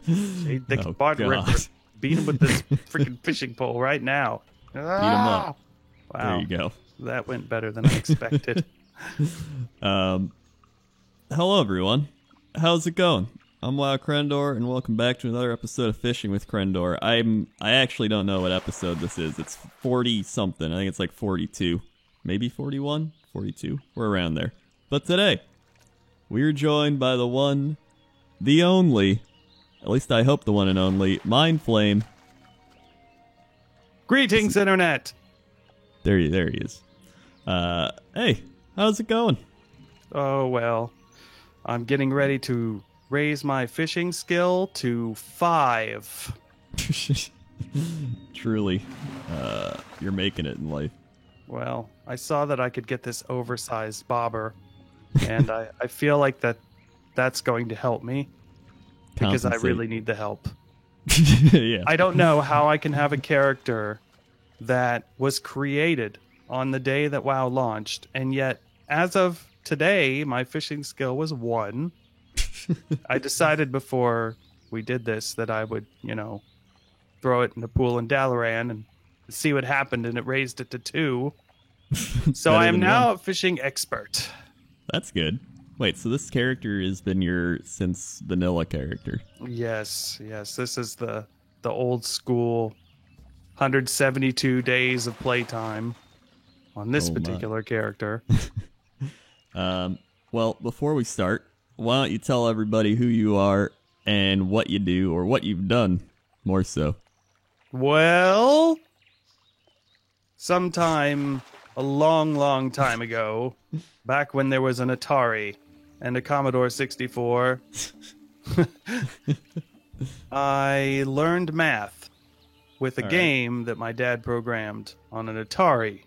Hey, Dick Oh, Bart Ripper. God. Beat him with this freaking fishing pole right now. Beat him up. There Wow. you go. That went better than I expected. Um, hello, everyone. How's it going? I'm Wow Krendor, and welcome back to another episode of Fishing with Krendor. I actually don't know what episode this is. It's 40-something. I think it's like 42. Maybe 41? 42? We're around there. But today, we're joined by the one, the only, at least I hope the one and only, Mindflame. Greetings, Internet! There he is. Hey, how's it going? Oh, well. I'm getting ready to raise my fishing skill to 5. Truly, you're making it in life. Well, I saw that I could get this oversized bobber, and I feel like that's going to help me because I Compensate. really need the help. Yeah. I don't know how I can have a character that was created on the day that WoW launched, and yet, as of today, my fishing skill was 1. I decided before we did this that I would, throw it in the pool in Dalaran and see what happened, and it raised it to 2. So I am now a fishing expert. That's good. Wait, so this character has been your since vanilla character? Yes. This is the old school 172 days of playtime on this Oh, my. particular character. Well, before we start, why don't you tell everybody who you are and what you do, or what you've done, more so. Well, sometime a long time ago, back when there was an Atari and a Commodore 64, I learned math with a All right. game that my dad programmed on an Atari.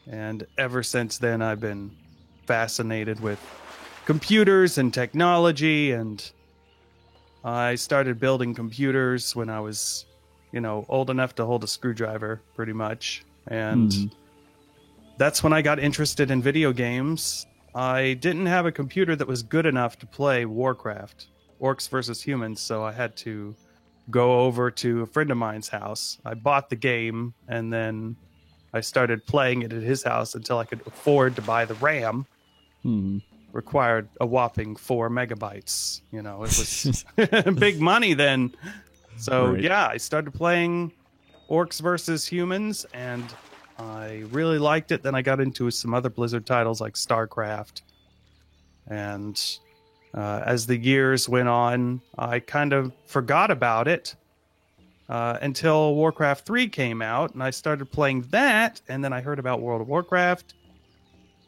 And ever since then, I've been fascinated with computers and technology, and I started building computers when I was, old enough to hold a screwdriver, pretty much. And that's when I got interested in video games. I didn't have a computer that was good enough to play Warcraft, Orcs versus Humans, so I had to go over to a friend of mine's house. I bought the game, and then I started playing it at his house until I could afford to buy the RAM. Required a whopping 4 megabytes. It was big money then. So Right. yeah, I started playing Orcs versus Humans, and I really liked it. Then I got into some other Blizzard titles like StarCraft. And as the years went on, I kind of forgot about it until Warcraft 3 came out, and I started playing that, and then I heard about World of Warcraft,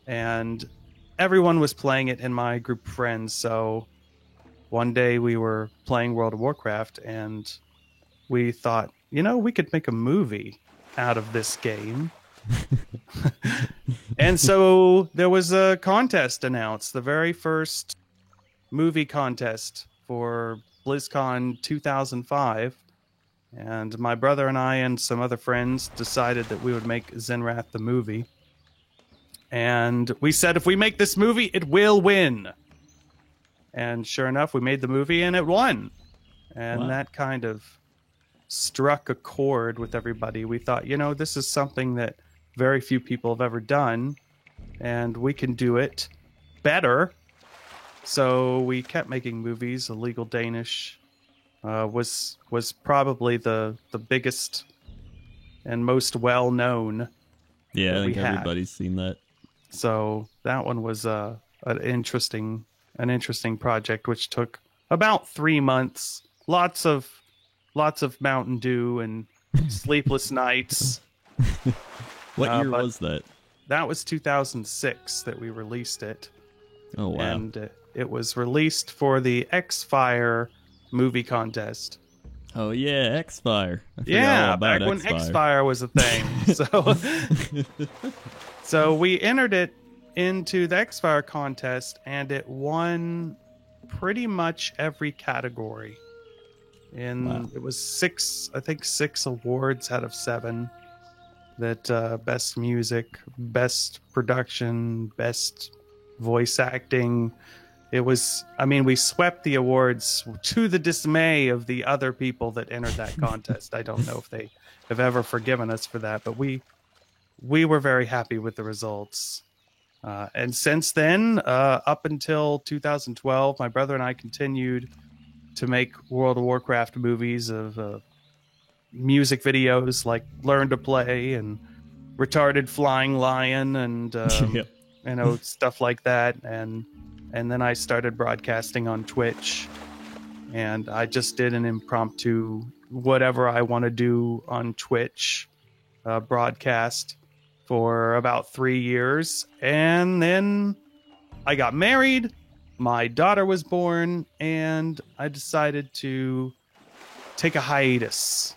and everyone was playing it in my group of friends. So one day we were playing World of Warcraft, and we thought, we could make a movie out of this game. And so there was a contest announced, the very first movie contest for BlizzCon 2005. And my brother and I and some other friends decided that we would make Zenrath the movie. And we said, if we make this movie, it will win. And sure enough, we made the movie and it won. And Wow. that kind of struck a chord with everybody. We thought, this is something that very few people have ever done, and we can do it better. So we kept making movies. Illegal Danish was probably the biggest and most well known. Yeah, I that think we had. everybody's seen that. So that one was an interesting project, which took about 3 months. Lots of Mountain Dew and sleepless nights. What year but was that? That was 2006 that we released it. Oh, wow. And it was released for the X-Fire movie contest. Oh, yeah, X-Fire. I forgot all Yeah, about back when X-Fire. X-Fire was a thing. So we entered it into the X-Fire contest, and it won pretty much every category. Wow. It was 6 awards out of 7. That best music, best production, best voice acting, it was, I mean, we swept the awards to the dismay of the other people that entered that contest. I don't know if they have ever forgiven us for that, but we were very happy with the results. And since then, up until 2012, my brother and I continued to make World of Warcraft movies of music videos like Learn to Play and Retarded Flying Lion and Yep. you know, stuff like that. And then I started broadcasting on Twitch, and I just did an impromptu whatever I want to do on Twitch broadcast for about 3 years. And then I got married, my daughter was born, and I decided to take a hiatus.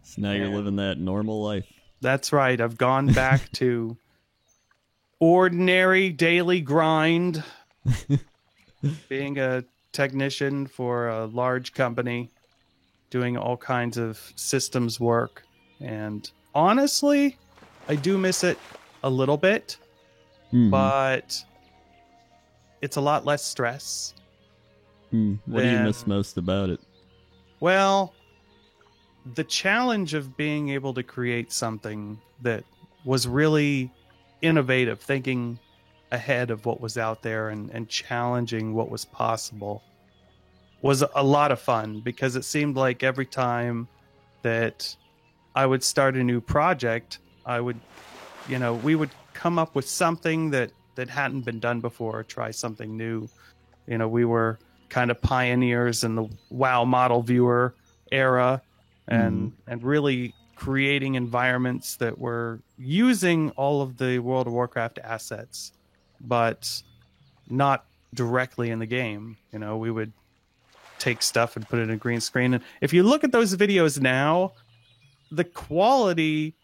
So now you're And- living that normal life. That's right. I've gone back to ordinary daily grind, being a technician for a large company, doing all kinds of systems work. And honestly, I do miss it a little bit, Mhm. but it's a lot less stress. What do you then- miss most about it? Well, the challenge of being able to create something that was really innovative, thinking ahead of what was out there and challenging what was possible, was a lot of fun, because it seemed like every time that I would start a new project, I would, you know, we would come up with something that hadn't been done before, try something new. You know, we were kind of pioneers in the WoW model viewer era, and really creating environments that were using all of the World of Warcraft assets, but not directly in the game. You know, we would take stuff and put it in a green screen. And if you look at those videos now, the quality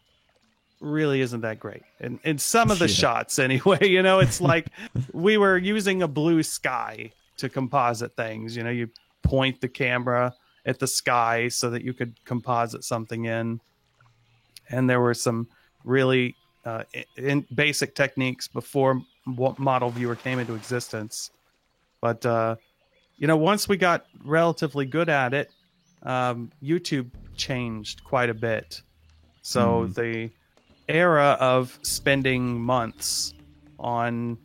really isn't that great. And in some of the Yeah. shots anyway, you know, it's like we were using a blue sky to composite things. You know, you point the camera at the sky so that you could composite something in. And there were some really in basic techniques before model viewer came into existence. But you know, once we got relatively good at it, YouTube changed quite a bit. So the era of spending months on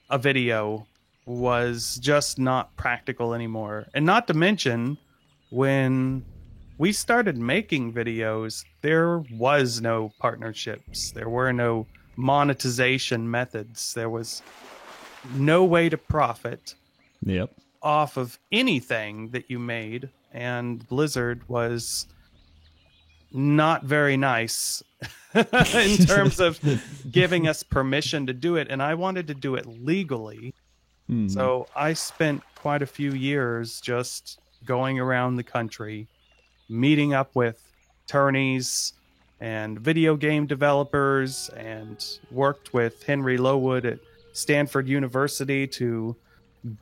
a video was just not practical anymore. And not to mention, when we started making videos, there was no partnerships. There were no monetization methods. There was no way to profit Yep. off of anything that you made. And Blizzard was not very nice in terms of giving us permission to do it. And I wanted to do it legally. Mhm. So I spent quite a few years just going around the country, meeting up with attorneys and video game developers, and worked with Henry Lowood at Stanford University to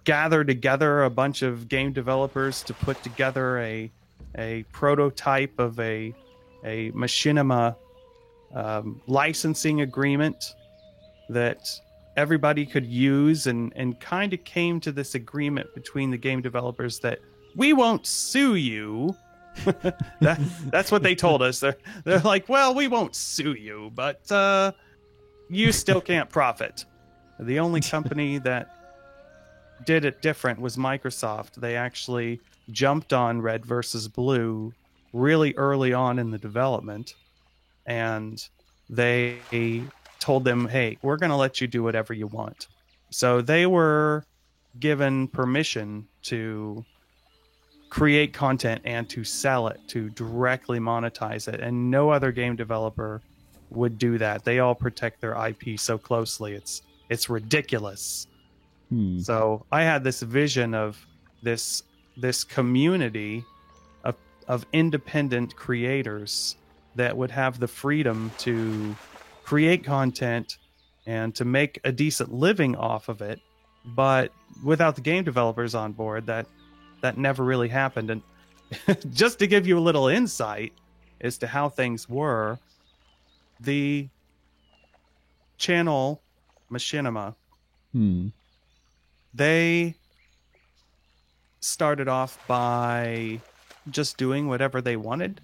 gather together a bunch of game developers to put together a prototype of a machinima licensing agreement that everybody could use, and kind of came to this agreement between the game developers that we won't sue you. That's what they told us. They're like, well, we won't sue you, but you still can't profit. The only company that did it different was Microsoft. They actually jumped on Red versus Blue really early on in the development, and they told them, hey, we're going to let you do whatever you want. So they were given permission to create content and to sell it, to directly monetize it, and no other game developer would do that. They all protect their IP so closely. It's ridiculous. So I had this vision of this community of independent creators that would have the freedom to create content and to make a decent living off of it, but without the game developers on board, that never really happened. And just to give you a little insight as to how things were, the channel Machinima They started off by just doing whatever they wanted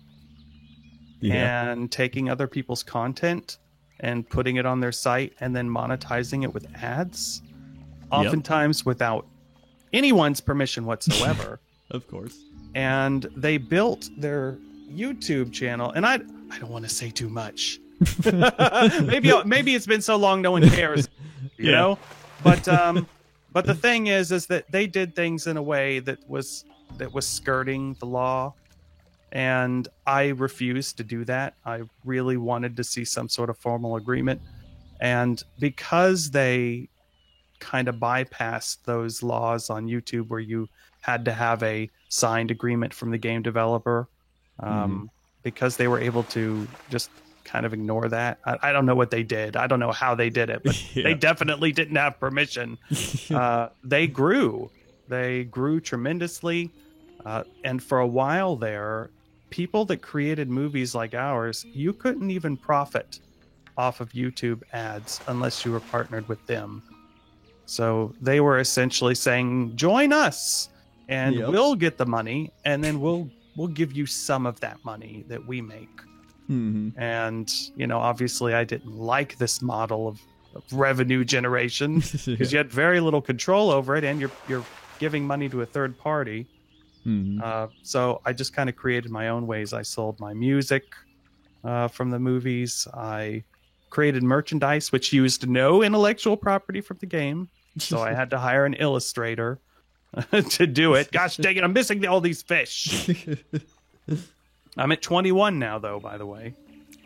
Yeah. and taking other people's content and putting it on their site and then monetizing it with ads, Yep. oftentimes without anyone's permission whatsoever. Of course. And they built their YouTube channel, and I don't want to say too much. Maybe it's been so long no one cares, you Yeah. know. But the thing is that they did things in a way that was skirting the law, and I refused to do that. I really wanted to see some sort of formal agreement, and because they kind of bypassed those laws on YouTube where you had to have a signed agreement from the game developer, because they were able to just kind of ignore that. I don't know what they did. I don't know how they did it, but Yeah. they definitely didn't have permission. They grew. They grew tremendously. And for a while there, people that created movies like ours, you couldn't even profit off of YouTube ads unless you were partnered with them. So they were essentially saying, join us and Yep. we'll get the money, and then we'll give you some of that money that we make. And, obviously I didn't like this model of revenue generation because you had very little control over it, and you're giving money to a third party. So I just kind of created my own ways. I sold my music from the movies. I created merchandise which used no intellectual property from the game. So I had to hire an illustrator to do it. Gosh dang it, I'm missing all these fish. I'm at 21 now, though, by the way.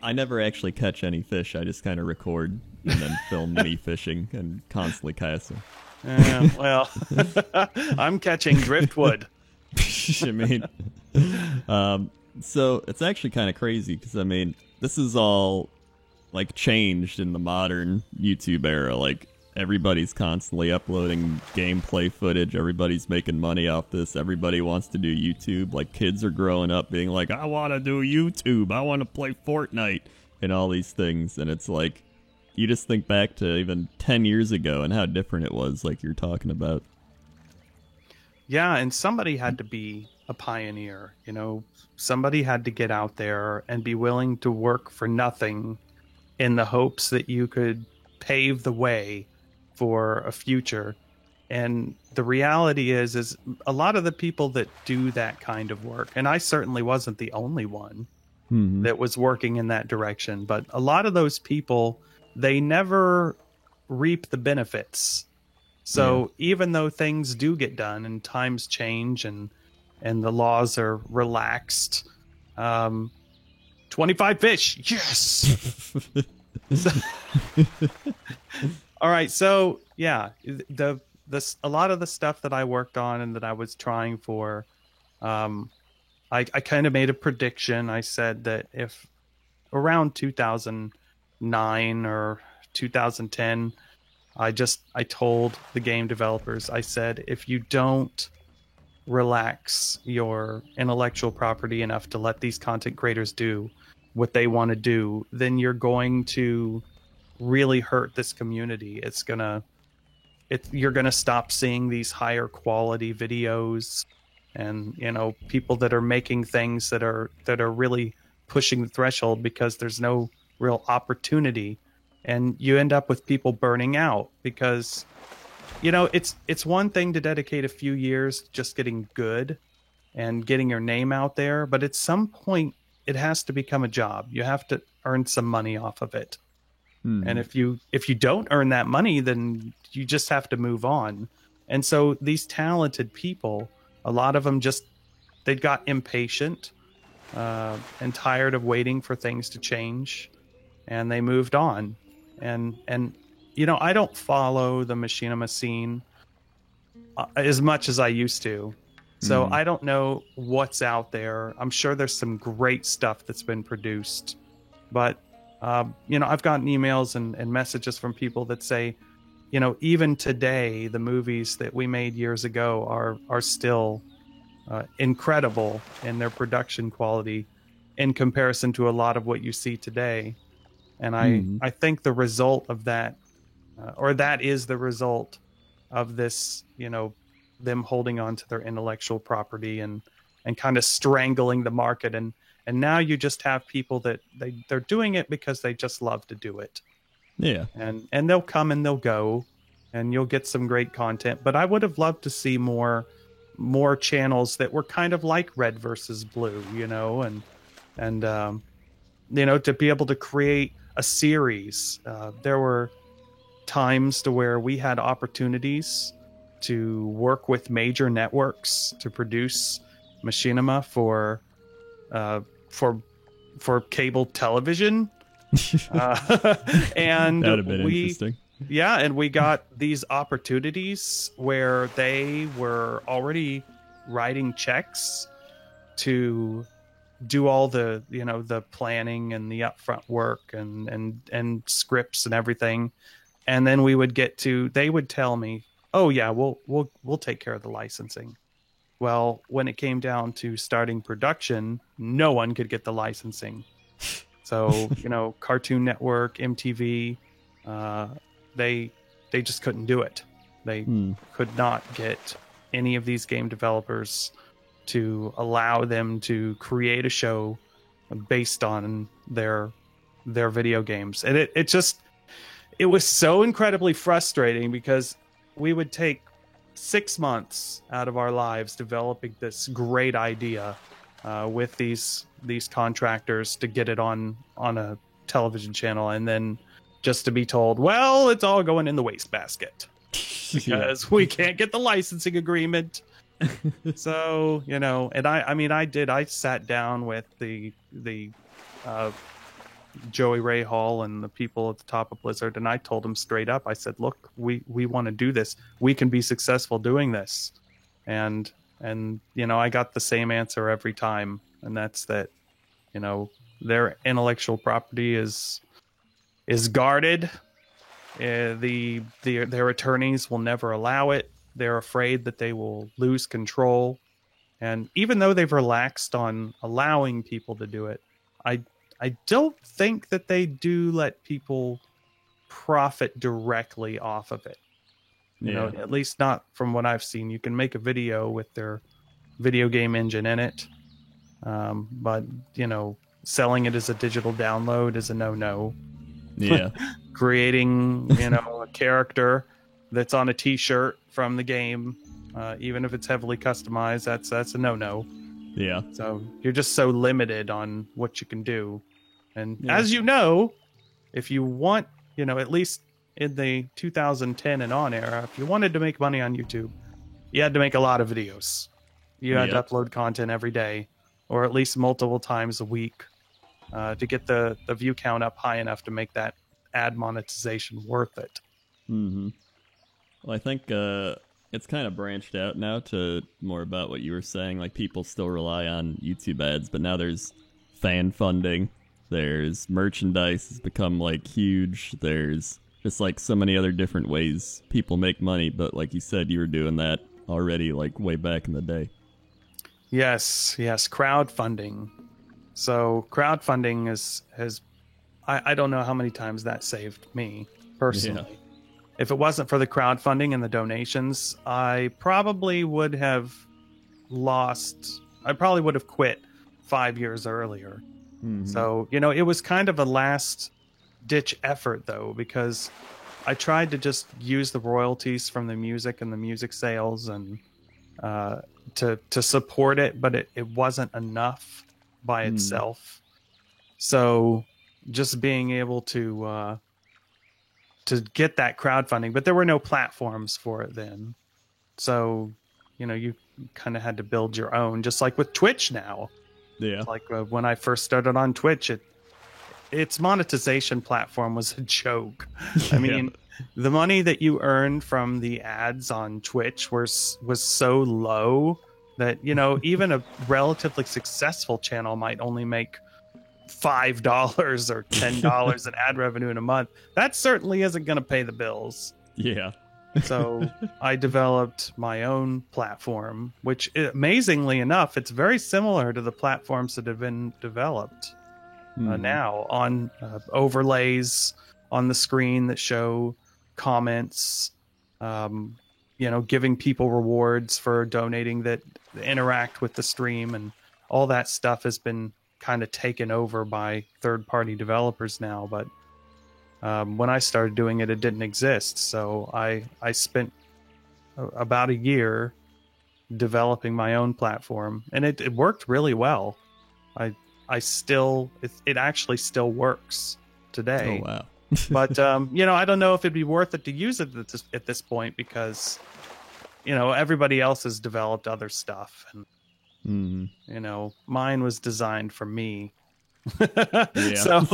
I never actually catch any fish. I just kind of record and then film me fishing and constantly casting. Well, I'm catching driftwood. I mean, so it's actually kind of crazy because, I mean, this is all, like, changed in the modern YouTube era. Like, everybody's constantly uploading gameplay footage. Everybody's making money off this. Everybody wants to do YouTube. Like, kids are growing up being like, I want to do YouTube. I want to play Fortnite and all these things. And it's like, you just think back to even 10 years ago and how different it was, like you're talking about. Yeah, and somebody had to be a pioneer. Somebody had to get out there and be willing to work for nothing in the hopes that you could pave the way for a future. And the reality is a lot of the people that do that kind of work, and I certainly wasn't the only one that was working in that direction, but a lot of those people, they never reap the benefits. So even though things do get done and times change and the laws are relaxed, 25 fish, yes. All right, so yeah, a lot of the stuff that I worked on and that I was trying for, I kind of made a prediction. I said that if around 2009 or 2010, I told the game developers, I said, if you don't relax your intellectual property enough to let these content creators do what they want to do, then you're going to really hurt this community. You're gonna stop seeing these higher quality videos, and people that are making things that are really pushing the threshold because there's no real opportunity, and you end up with people burning out because it's one thing to dedicate a few years just getting good and getting your name out there, but at some point it has to become a job. You have to earn some money off of it. And if you don't earn that money, then you just have to move on. And so these talented people, a lot of them they got impatient and tired of waiting for things to change, and they moved on. And I don't follow the machinima scene as much as I used to. So I don't know what's out there. I'm sure there's some great stuff that's been produced, but I've gotten emails and messages from people that say, even today, the movies that we made years ago are still incredible in their production quality in comparison to a lot of what you see today. And I think the result of that, or that is the result of this, them holding on to their intellectual property and kind of strangling the market. And now you just have people that they're doing it because they just love to do it. Yeah. And they'll come and they'll go, and you'll get some great content. But I would have loved to see more channels that were kind of like Red versus Blue, and to be able to create a series. There were times to where we had opportunities to work with major networks to produce machinima for cable television. And that would have been interesting. Yeah, and we got these opportunities where they were already writing checks to do all the the planning and the upfront work and scripts and everything. And then they would tell me, oh yeah, we'll take care of the licensing. Well, when it came down to starting production, no one could get the licensing. So, Cartoon Network, MTV, they just couldn't do it. They could not get any of these game developers to allow them to create a show based on their video games. And it was so incredibly frustrating because we would take 6 months out of our lives developing this great idea with these contractors to get it on a television channel, and then just to be told, well, it's all going in the wastebasket because we can't get the licensing agreement. So, and I sat down with the Joey Ray Hall and the people at the top of Blizzard, and I told them straight up, I said, look, we want to do this. We can be successful doing this. And I got the same answer every time. And that's that, their intellectual property is guarded. Their attorneys will never allow it. They're afraid that they will lose control. And even though they've relaxed on allowing people to do it, I don't think that they do let people profit directly off of it. At least not from what I've seen. You can make a video with their video game engine in it. But, selling it as a digital download is a no-no. Yeah. Creating, a character that's on a t-shirt from the game, even if it's heavily customized, that's a no-no. Yeah. So you're just so limited on what you can do. And as you know, if you want, at least in the 2010 and on era, if you wanted to make money on YouTube, you had to make a lot of videos. You had to upload content every day, or at least multiple times a week, to get the view count up high enough to make that ad monetization worth it. Mm-hmm. Well, I think it's kind of branched out now to more about what you were saying. Like, people still rely on YouTube ads, but now there's fan funding. There's merchandise has become like huge. There's just like so many other different ways people make money. But like you said, you were doing that already like way back in the day. Yes, crowdfunding. So crowdfunding has I don't know how many times that saved me personally. Yeah. If it wasn't for the crowdfunding and the donations, I probably would have quit 5 years earlier. Mm-hmm. So, it was kind of a last ditch effort though, because I tried to just use the royalties from the music and the music sales and to support it, but it wasn't enough by itself. So just being able to get that crowdfunding, but there were no platforms for it then. So, you kind of had to build your own, just like with Twitch now. Yeah. Like when I first started on Twitch, its monetization platform was a joke. I mean, the money that you earned from the ads on Twitch was so low that, even a relatively successful channel might only make $5 or $10 in ad revenue in a month. That certainly isn't going to pay the bills. Yeah. So I developed my own platform, which amazingly enough, it's very similar to the platforms that have been developed now on overlays on the screen that show comments, giving people rewards for donating that interact with the stream, and all that stuff has been kind of taken over by third-party developers now. But when I started doing it, it didn't exist. So I spent about a year developing my own platform, and it worked really well. It actually still works today. Oh wow. But I don't know if it'd be worth it to use it at this point, because everybody else has developed other stuff, and mine was designed for me. So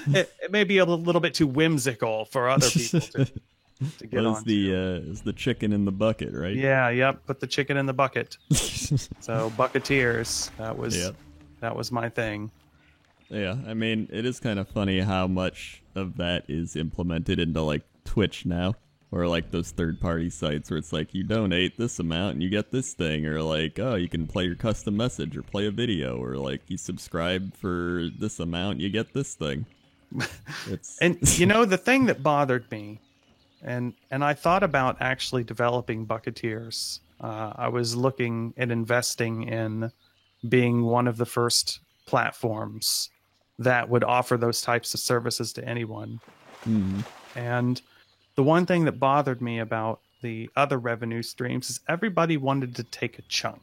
it may be a little bit too whimsical for other people to get on. Is the chicken in the bucket, right? Yeah, yep. Put the chicken in the bucket. So Bucketeers, that was my thing. Yeah, I mean, it is kind of funny how much of that is implemented into like Twitch now, or like those third-party sites where it's like you donate this amount and you get this thing, or like, oh, you can play your custom message or play a video, or like you subscribe for this amount, you get this thing. And the thing that bothered me, and I thought about actually developing Bucketeers. I was looking at investing in being one of the first platforms that would offer those types of services to anyone. Mm-hmm. And the one thing that bothered me about the other revenue streams is everybody wanted to take a chunk.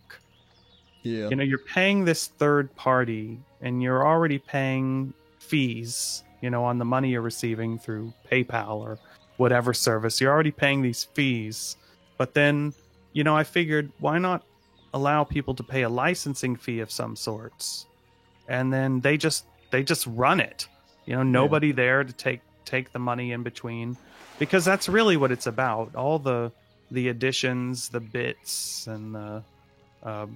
Yeah. You're paying this third party, and you're already paying fees, on the money you're receiving through PayPal or whatever service. You're already paying these fees. But then, I figured, why not allow people to pay a licensing fee of some sorts? And then they just run it. Nobody there to take the money in between, because that's really what it's about. All the additions, the bits, and the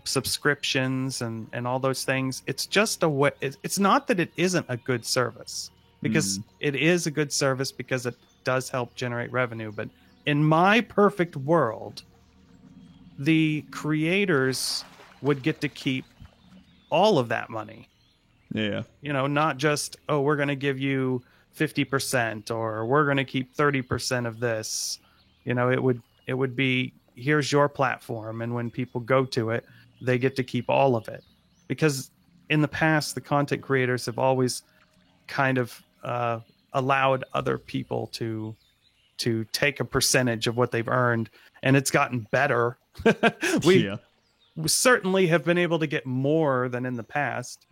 subscriptions, and all those things. It's just a way. It's not that it isn't a good service, because it is a good service, because it does help generate revenue. But in my perfect world, the creators would get to keep all of that money. Yeah. Not just, oh, we're going to give you 50%, or we're going to keep 30% of this. It would be, here's your platform, and when people go to it, they get to keep all of it. Because in the past, the content creators have always kind of allowed other people to take a percentage of what they've earned, and it's gotten better. We certainly have been able to get more than in the past.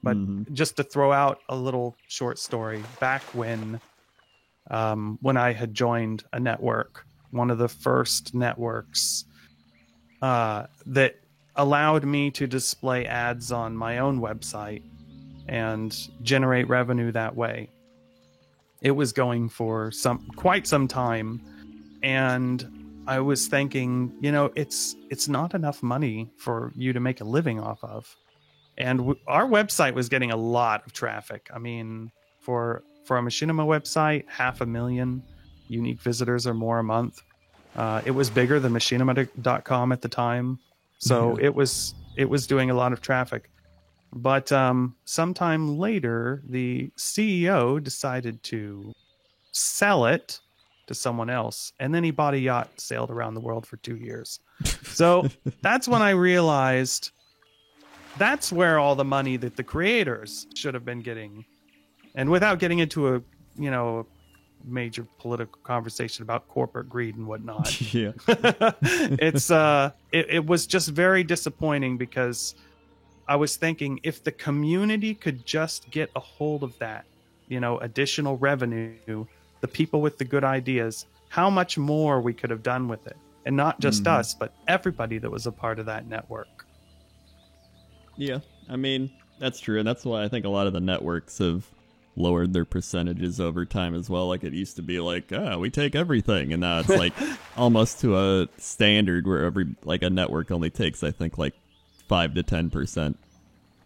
But just to throw out a little short story, back when I had joined a network, one of the first networks that allowed me to display ads on my own website and generate revenue that way. It was going for quite some time, and I was thinking, it's not enough money for you to make a living off of. And our website was getting a lot of traffic. I mean, for a Machinima website, 500,000 unique visitors or more a month. It was bigger than machinima.com at the time. So it was doing a lot of traffic. But sometime later, the CEO decided to sell it to someone else. And then he bought a yacht, sailed around the world for 2 years. So that's when I realized that's where all the money that the creators should have been getting. And without getting into a major political conversation about corporate greed and whatnot, Yeah. it was just very disappointing, because I was thinking, if the community could just get a hold of that, additional revenue, the people with the good ideas, how much more we could have done with it. And not just us, but everybody that was a part of that network. Yeah, I mean, that's true. And that's why I think a lot of the networks have lowered their percentages over time as well. Like, it used to be like, we take everything. And now it's like almost to a standard where a network only takes, I think, like 5 to 10%.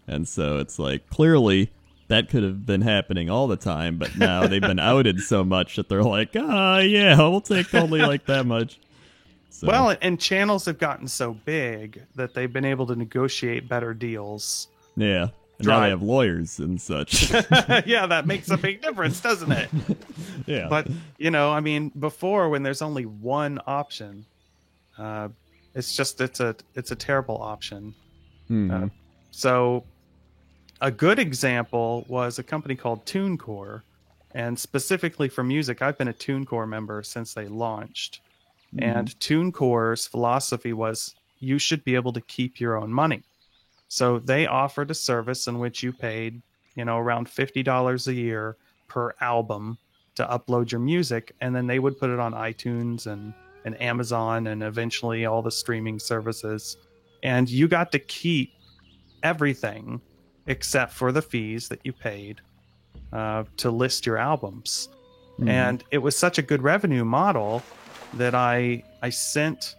And so it's like, clearly that could have been happening all the time, but now they've been outed so much that they're like, yeah, we'll take only like that much. So. Well, and channels have gotten so big that they've been able to negotiate better deals. Yeah. And now they drive. have lawyers and such. Yeah, that makes a big difference, doesn't it? Yeah. But I mean, before when there's only one option, it's a terrible option. Mhm. So a good example was a company called TuneCore, and specifically for music, I've been a TuneCore member since they launched. And TuneCore's philosophy was you should be able to keep your own money. So they offered a service in which you paid, around $50 a year per album to upload your music, and then they would put it on iTunes and Amazon and eventually all the streaming services. And you got to keep everything except for the fees that you paid to list your albums. And it was such a good revenue model that I sent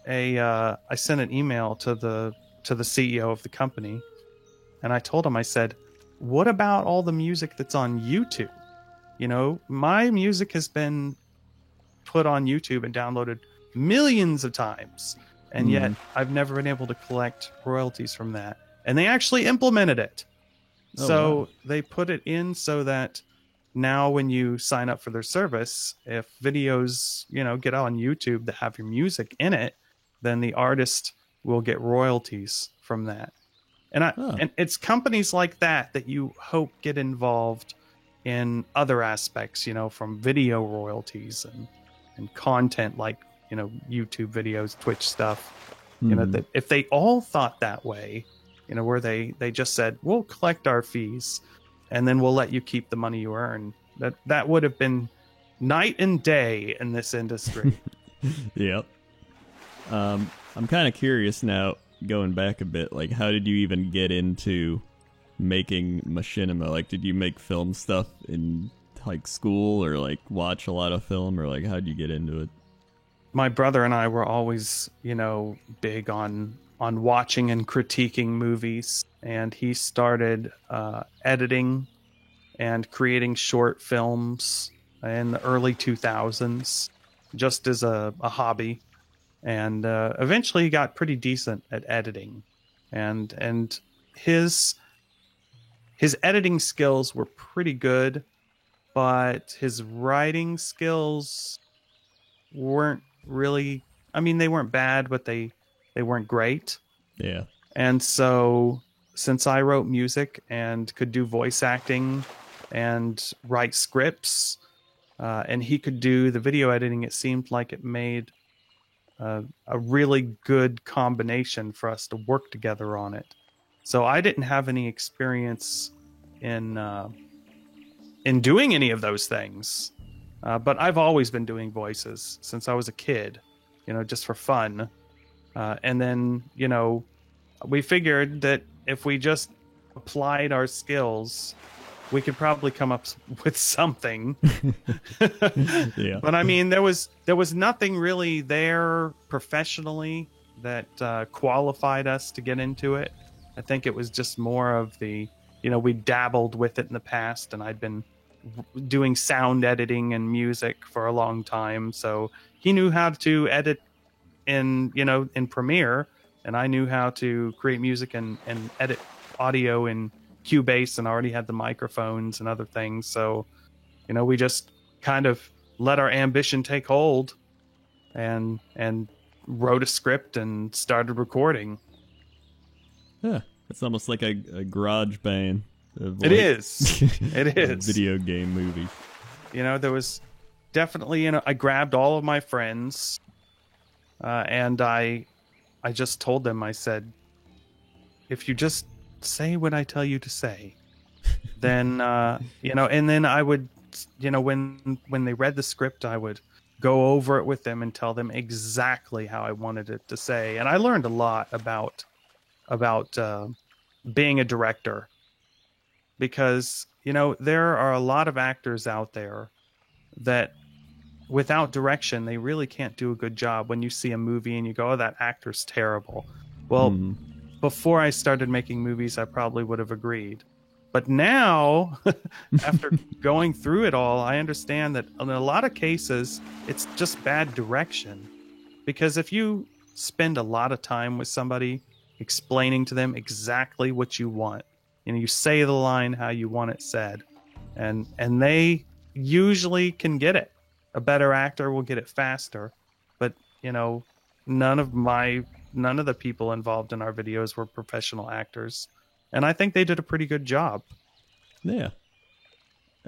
an email to the CEO of the company, and I told him, I said, what about all the music that's on YouTube? My music has been put on YouTube and downloaded millions of times, and yet I've never been able to collect royalties from that. And they actually implemented it. So they put it in so that now when you sign up for their service, if videos, get on YouTube that have your music in it, then the artist will get royalties from that. And it's companies like that you hope get involved in other aspects, from video royalties and content like, YouTube videos, Twitch stuff, that if they all thought that way, where they just said, we'll collect our fees and then we'll let you keep the money you earn, that would have been night and day in this industry. Yep. I'm kind of curious now, going back a bit, like, how did you even get into making machinima? Like, did you make film stuff in, like, school, or, like, watch a lot of film, or, like, how did you get into it? My brother and I were always, big on watching and critiquing movies, and he started editing and creating short films in the early 2000s just as a hobby. And eventually he got pretty decent at editing, and his editing skills were pretty good, but his writing skills weren't really, I mean, they weren't bad, but they weren't great. Yeah. And so since I wrote music and could do voice acting and write scripts, and he could do the video editing, it seemed like it made a really good combination for us to work together on it. So I didn't have any experience in doing any of those things, but I've always been doing voices since I was a kid, just for fun. And then, we figured that if we just applied our skills, we could probably come up with something. Yeah. But I mean, there was nothing really there professionally that qualified us to get into it. I think it was just more of the, we dabbled with it in the past, and I'd been doing sound editing and music for a long time. So he knew how to edit in Premiere, and I knew how to create music and edit audio in Cubase, and already had the microphones and other things. So, we just kind of let our ambition take hold and wrote a script and started recording. Yeah. It's almost like a garage band. It is. It is. Video game movie. There was definitely, I grabbed all of my friends, and I just told them, I said, if you just say what I tell you to say, then, and then I would, when they read the script, I would go over it with them and tell them exactly how I wanted it to say. And I learned a lot about being a director, because, there are a lot of actors out there that without direction, they really can't do a good job. When you see a movie and you go, oh, that actor's terrible. Well, before I started making movies, I probably would have agreed. But now, after going through it all, I understand that in a lot of cases, it's just bad direction. Because if you spend a lot of time with somebody explaining to them exactly what you want, you say the line how you want it said, and they usually can get it. A better actor will get it faster, but none of the people involved in our videos were professional actors, and I think they did a pretty good job. Yeah.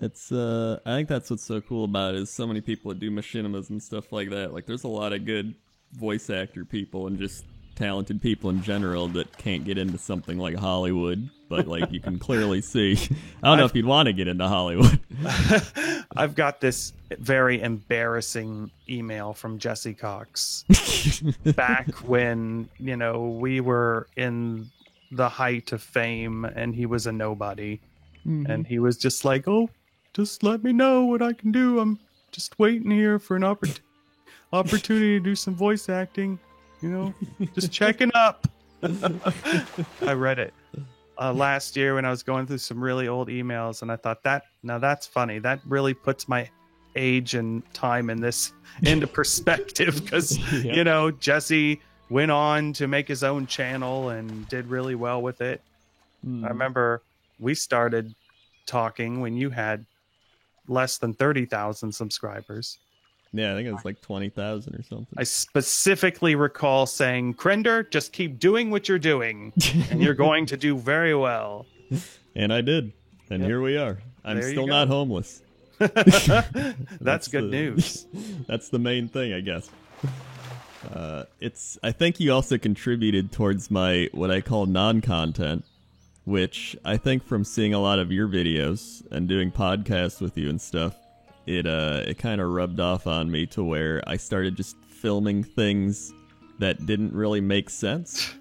It's I think that's what's so cool about it, is so many people that do machinimas and stuff like that. Like, there's a lot of good voice actor people and just talented people in general that can't get into something like Hollywood, but like you can clearly see. I don't know if you'd want to get into Hollywood. I've got this very embarrassing email from Jesse Cox back when we were in the height of fame and he was a nobody. Mm-hmm. And he was just like, "Oh, just let me know what I can do. I'm just waiting here for an opportunity to do some voice acting. Just checking up." I read it last year when I was going through some really old emails, and I thought that's funny. That really puts my age and time in this into perspective, because Jesse went on to make his own channel and did really well with it. I remember we started talking when you had less than 30,000 subscribers. Yeah, I think it was like 20,000 or something. I specifically recall saying, "Krendor, just keep doing what you're doing, and you're going to do very well." And I did. And Here we are. I'm still not homeless. That's good news. That's the main thing, I guess. I think you also contributed towards my, what I call non-content, which I think from seeing a lot of your videos and doing podcasts with you and stuff, it kind of rubbed off on me to where I started just filming things that didn't really make sense.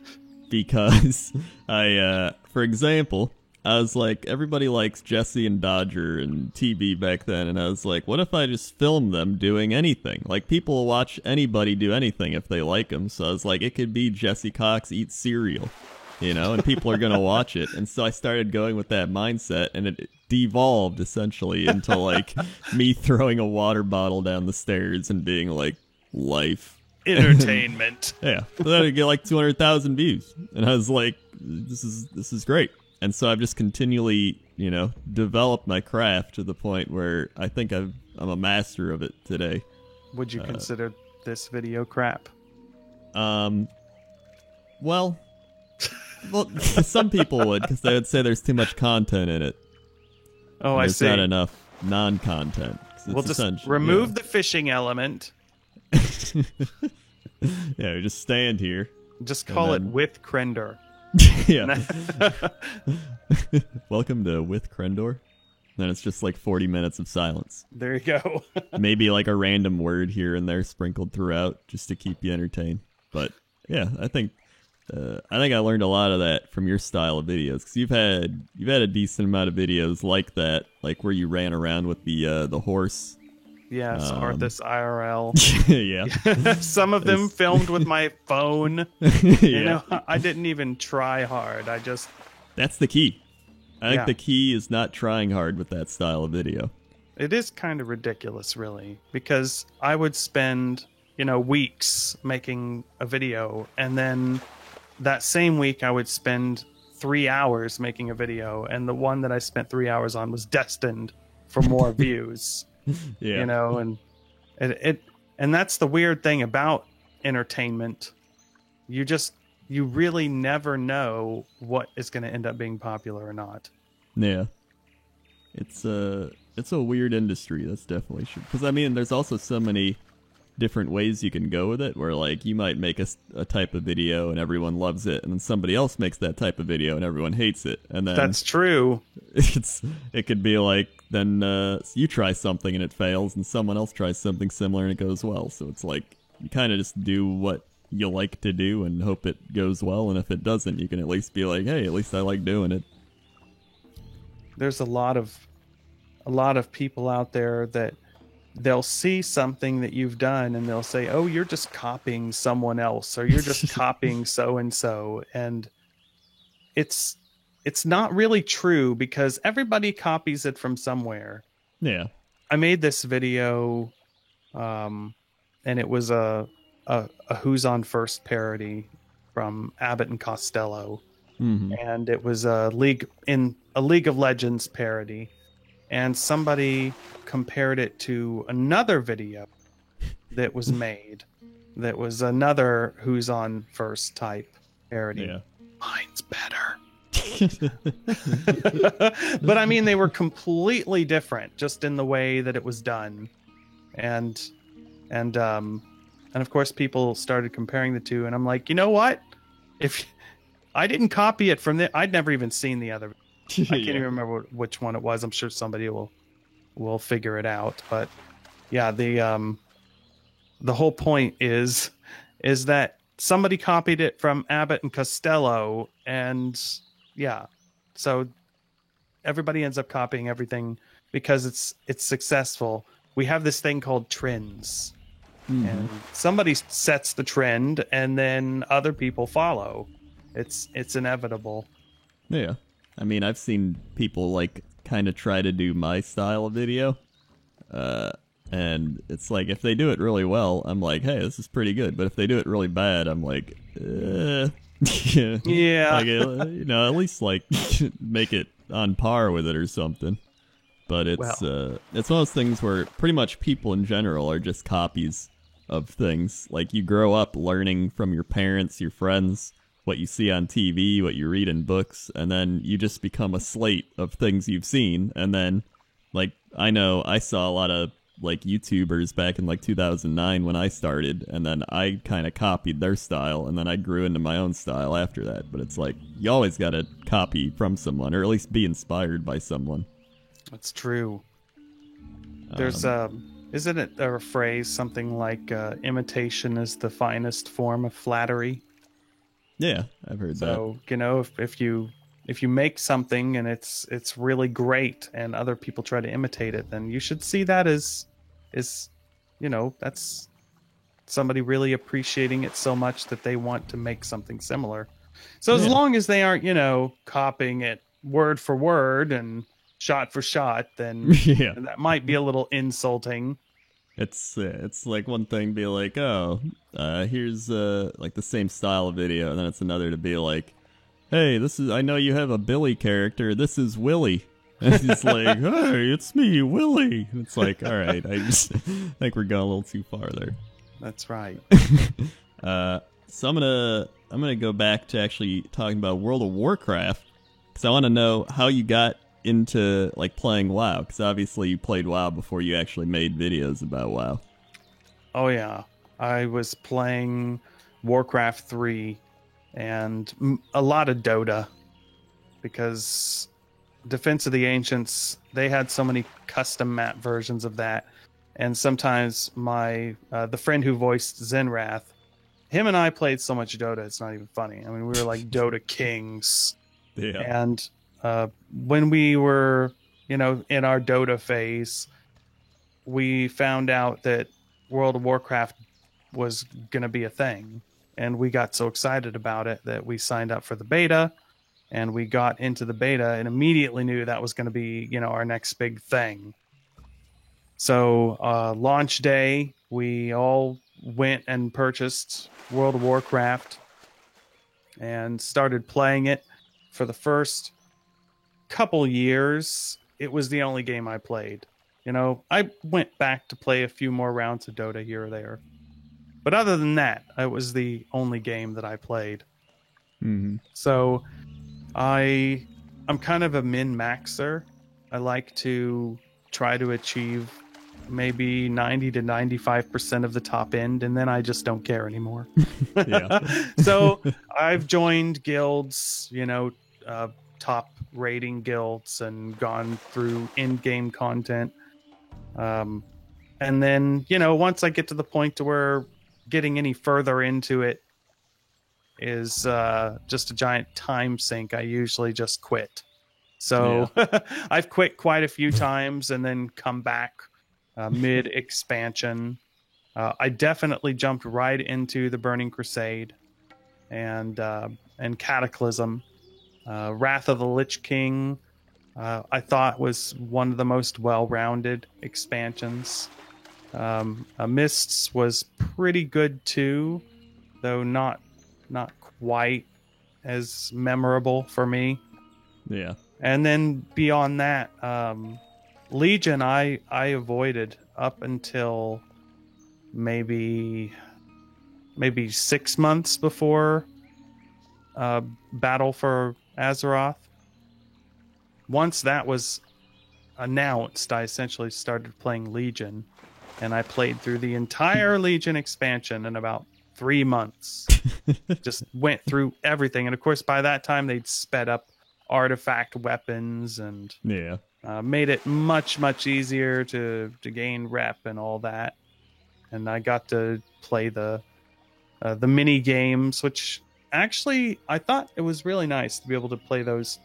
Because for example, I was like, everybody likes Jesse and Dodger and TB back then, and I was like, what if I just film them doing anything? Like, people will watch anybody do anything if they like them. So I was like, it could be Jesse Cox eats cereal, and people are going to watch it. And so I started going with that mindset, and it devolved essentially into like me throwing a water bottle down the stairs and being like, life. Entertainment. Yeah. So then I'd get like 200,000 views. And I was like, this is great. And so I've just continually, developed my craft to the point where I think I'm a master of it today. Would you consider this video crap? Well, some people would, because they would say there's too much content in it. Oh, I see. There's not enough non-content. We'll just remove the fishing element. Yeah, just stand here. Just call it With Krendor. Yeah. Welcome to With Krendor. Then it's just like 40 minutes of silence. There you go. Maybe like a random word here and there sprinkled throughout just to keep you entertained. But yeah, I think I learned a lot of that from your style of videos, because you've had a decent amount of videos like that, like where you ran around with the horse. Yes, Arthas IRL. Yeah. Some of them filmed with my phone. Yeah. I didn't even try hard. That's the key. I think the key is not trying hard with that style of video. It is kind of ridiculous, really, because I would spend, weeks making a video, and then that same week I would spend 3 hours making a video, and the one that I spent 3 hours on was destined for more views. Yeah. And that's the weird thing about entertainment. You really never know what is going to end up being popular or not. Yeah. It's a weird industry, that's definitely true. Because there's also so many different ways you can go with it, where like you might make a type of video and everyone loves it, and then somebody else makes that type of video and everyone hates it, and then that's true. It could be like, then you try something and it fails, and someone else tries something similar and it goes well. So it's like you kind of just do what you like to do and hope it goes well, and if it doesn't, you can at least be like, hey, at least I like doing it. There's a lot of people out there that they'll see something that you've done and they'll say, "Oh, you're just copying someone else, or you're just copying so and so," and it's not really true, because everybody copies it from somewhere. Yeah. I made this video, and it was a Who's on First parody from Abbott and Costello, Hmm. and it was a League of Legends parody, and somebody compared it to another video that was made that was another Who's on First type parody. Yeah. Mine's better. But I mean, they were completely different just in the way that it was done. And of course people started comparing the two, and I'm like, you know what? If I didn't copy it from I'd never even seen the other. I can't even remember which one it was. I'm sure somebody will figure it out. But yeah, the whole point is that somebody copied it from Abbott and Costello, and yeah, so everybody ends up copying everything because it's successful. We have this thing called trends, and somebody sets the trend, and then other people follow. It's inevitable. Yeah. I mean, I've seen people like kind of try to do my style of video. And it's like, if they do it really well, I'm like, hey, this is pretty good. But if they do it really bad, I'm like, Yeah. Like, at least like make it on par with it or something. But it's one of those things where pretty much people in general are just copies of things. Like, you grow up learning from your parents, your friends, what you see on TV, what you read in books, and then you just become a slate of things you've seen. And then, like, I know I saw a lot of like YouTubers back in like 2009 when I started, and then I kind of copied their style, and then I grew into my own style after that. But it's like, you always got to copy from someone, or at least be inspired by someone. That's true. There's isn't it a phrase something like imitation is the finest form of flattery? Yeah, I've heard that. So, you know, if you make something and it's really great and other people try to imitate it, then you should see that as you know, that's somebody really appreciating it so much that they want to make something similar. So as long as they aren't, you know, copying it word for word and shot for shot, then that might be a little insulting. It's like one thing be like, oh, here's like the same style of video, and then it's another to be like, hey, I know you have a Billy character, this is Willie. And he's like, hey, it's me, Willie. And it's like, all right, I just think we're going a little too far there. That's right. So I'm gonna go back to actually talking about World of Warcraft, because I want to know how you got into like playing WoW, because obviously you played WoW before you actually made videos about WoW. Oh yeah, I was playing Warcraft 3 and a lot of Dota, because Defense of the Ancients, they had so many custom map versions of that, and sometimes my the friend who voiced Zenrath, him and I played so much Dota, it's not even funny. I mean, we were like Dota kings. Yeah. And when we were, you know, in our Dota phase, we found out that World of Warcraft was going to be a thing. And we got so excited about it that we signed up for the beta, and we got into the beta and immediately knew that was going to be, you know, our next big thing. So launch day, we all went and purchased World of Warcraft and started playing it. For the first couple years, it was the only game I played. You know, I went back to play a few more rounds of Dota here or there, but other than that, it was the only game that I played. Mm-hmm. So I'm kind of a min-maxer. I like to try to achieve maybe 90 to 95% of the top end, and then I just don't care anymore. So I've joined guilds, you know, top rating guilds, and gone through in-game content. And then, you know, once I get to the point to where getting any further into it is just a giant time sink, I usually just quit. So I've quit quite a few times and then come back mid expansion. I definitely jumped right into the Burning Crusade and Cataclysm. Wrath of the Lich King, I thought was one of the most well-rounded expansions. Mists was pretty good too, though not quite as memorable for me. Yeah. And then beyond that, Legion I avoided up until maybe 6 months before Battle for Azeroth. Once that was announced, I essentially started playing Legion, and I played through the entire Legion expansion in about 3 months. Just went through everything, and of course by that time they'd sped up artifact weapons and Yeah. made it much easier to gain rep and all that. And I got to play the mini games, which actually I thought it was really nice to be able to play those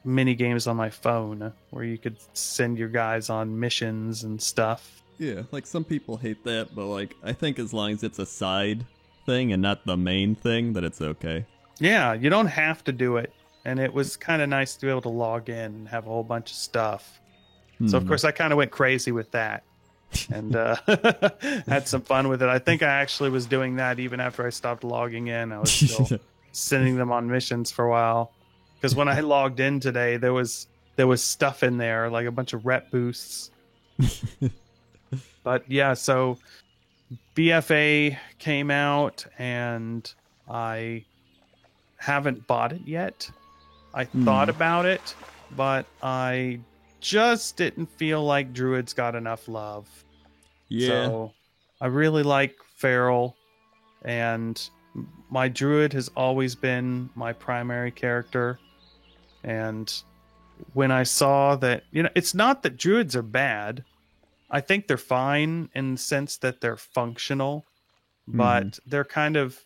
mini games on my phone, where you could send your guys on missions and stuff. Yeah, like some people hate that, but like I think as long as it's a side thing and not the main thing, that it's okay. Yeah, you don't have to do it, and it was kind of nice to be able to log in and have a whole bunch of stuff. So of course I kind of went crazy with that, and had some fun with it. I think I actually was doing that even after I stopped logging in. I was still sending them on missions for a while, because when I logged in today, there was stuff in there, like a bunch of rep boosts. But yeah, so BFA came out, and I haven't bought it yet. I thought about it, but I just didn't feel like Druids got enough love. Yeah. So I really like Feral, and my Druid has always been my primary character. And when I saw that, it's not that Druids are bad. I think they're fine in the sense that they're functional, but they're kind of,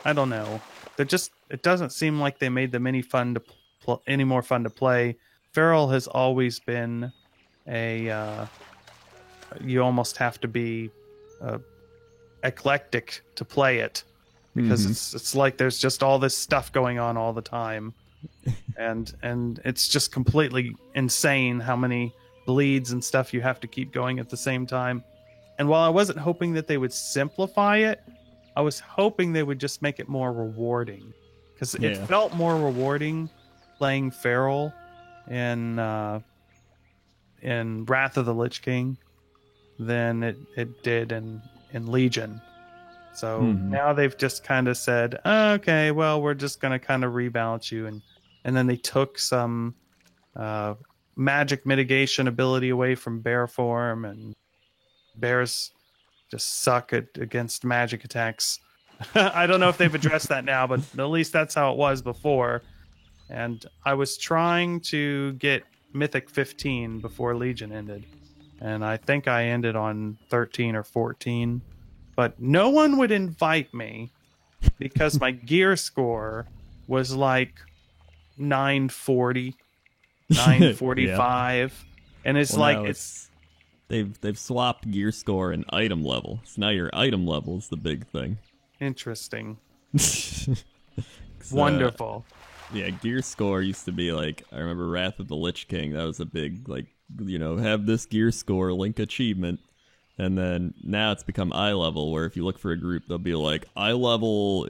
I don't know. They're just, it doesn't seem like they made them any more fun to play. Feral has always been you almost have to be eclectic to play it, because it's like there's just all this stuff going on all the time, and it's just completely insane how many bleeds and stuff you have to keep going at the same time. And while I wasn't hoping that they would simplify it, I was hoping they would just make it more rewarding, because it felt more rewarding playing Feral in Wrath of the Lich King than it did in Legion. So now they've just kind of said, okay, well, we're just going to kind of rebalance you, and then they took some magic mitigation ability away from bear form, and bears just suck against magic attacks. I don't know if they've addressed that now, but at least that's how it was before. And I was trying to get Mythic 15 before Legion ended, and I think I ended on 13 or 14, but no one would invite me because my gear score was like 940, 945. And it's they've swapped gear score and item level. So now your item level is the big thing. Interesting. Wonderful. Yeah, gear score used to be like, I remember Wrath of the Lich King. That was a big, like, have this gear score, link achievement. And then now it's become eye level, where if you look for a group, they'll be like, eye level,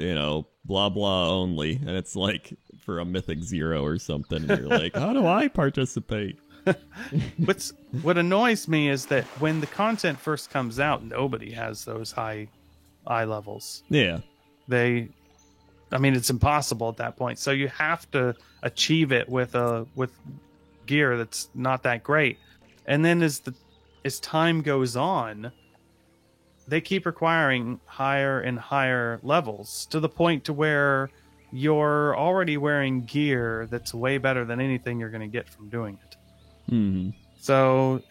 blah, blah only. And it's like for a Mythic 0 or something. And you're like, how do I participate? What annoys me is that when the content first comes out, nobody has those high eye levels. Yeah. It's impossible at that point. So you have to achieve it with gear that's not that great. And then as time goes on, they keep requiring higher and higher levels, to the point to where you're already wearing gear that's way better than anything you're going to get from doing it. So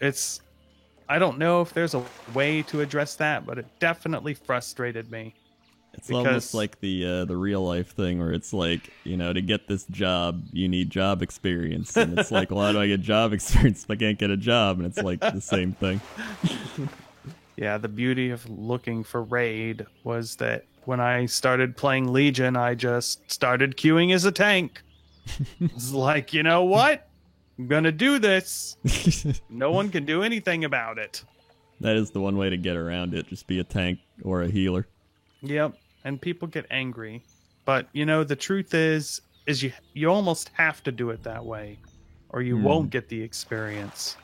I don't know if there's a way to address that, but it definitely frustrated me. It's almost like the real life thing, where it's like, to get this job, you need job experience. And it's like, well, how do I get job experience if I can't get a job? And it's like the same thing. Yeah, the beauty of looking for raid was that when I started playing Legion, I just started queuing as a tank. It's like, you know what? I'm going to do this. No one can do anything about it. That is the one way to get around it. Just be a tank or a healer. Yep. And people get angry. But the truth is you almost have to do it that way, or you won't get the experience.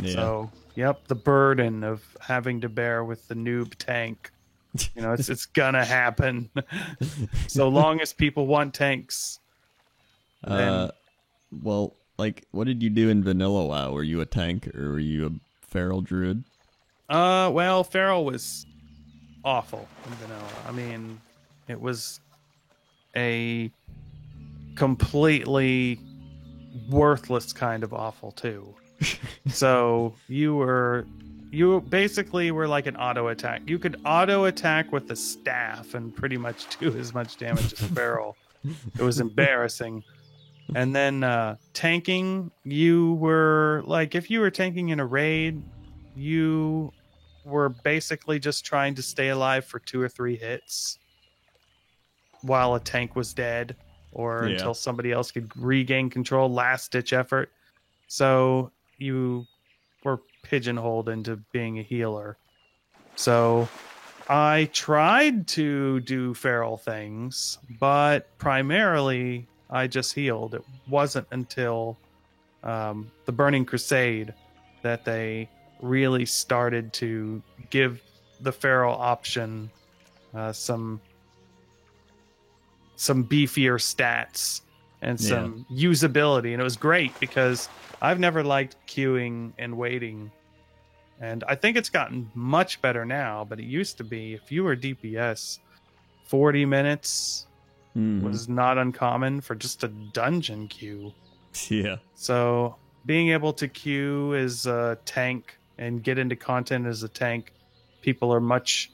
Yeah. So, yep, the burden of having to bear with the noob tank. It's gonna happen. So long as people want tanks. Then Well, like, what did you do in Vanilla WoW? Were you a tank or were you a feral druid? well, Feral was awful in Vanilla. I mean, it was a completely worthless kind of awful too. So you basically were like an auto attack. You could auto attack with the staff and pretty much do as much damage as Feral. It was embarrassing. And then tanking, you were like, if you were tanking in a raid, you were basically just trying to stay alive for 2 or 3 hits while a tank was dead, or until somebody else could regain control, last ditch effort. So you were pigeonholed into being a healer. So I tried to do feral things, but primarily I just healed. It wasn't until the Burning Crusade that they really started to give the feral option some beefier stats and some usability, and it was great because I've never liked queuing and waiting, and I think it's gotten much better now, but it used to be, if you were DPS, 40 minutes was not uncommon for just a dungeon queue. Yeah. So being able to queue as a tank and get into content as a tank, people are much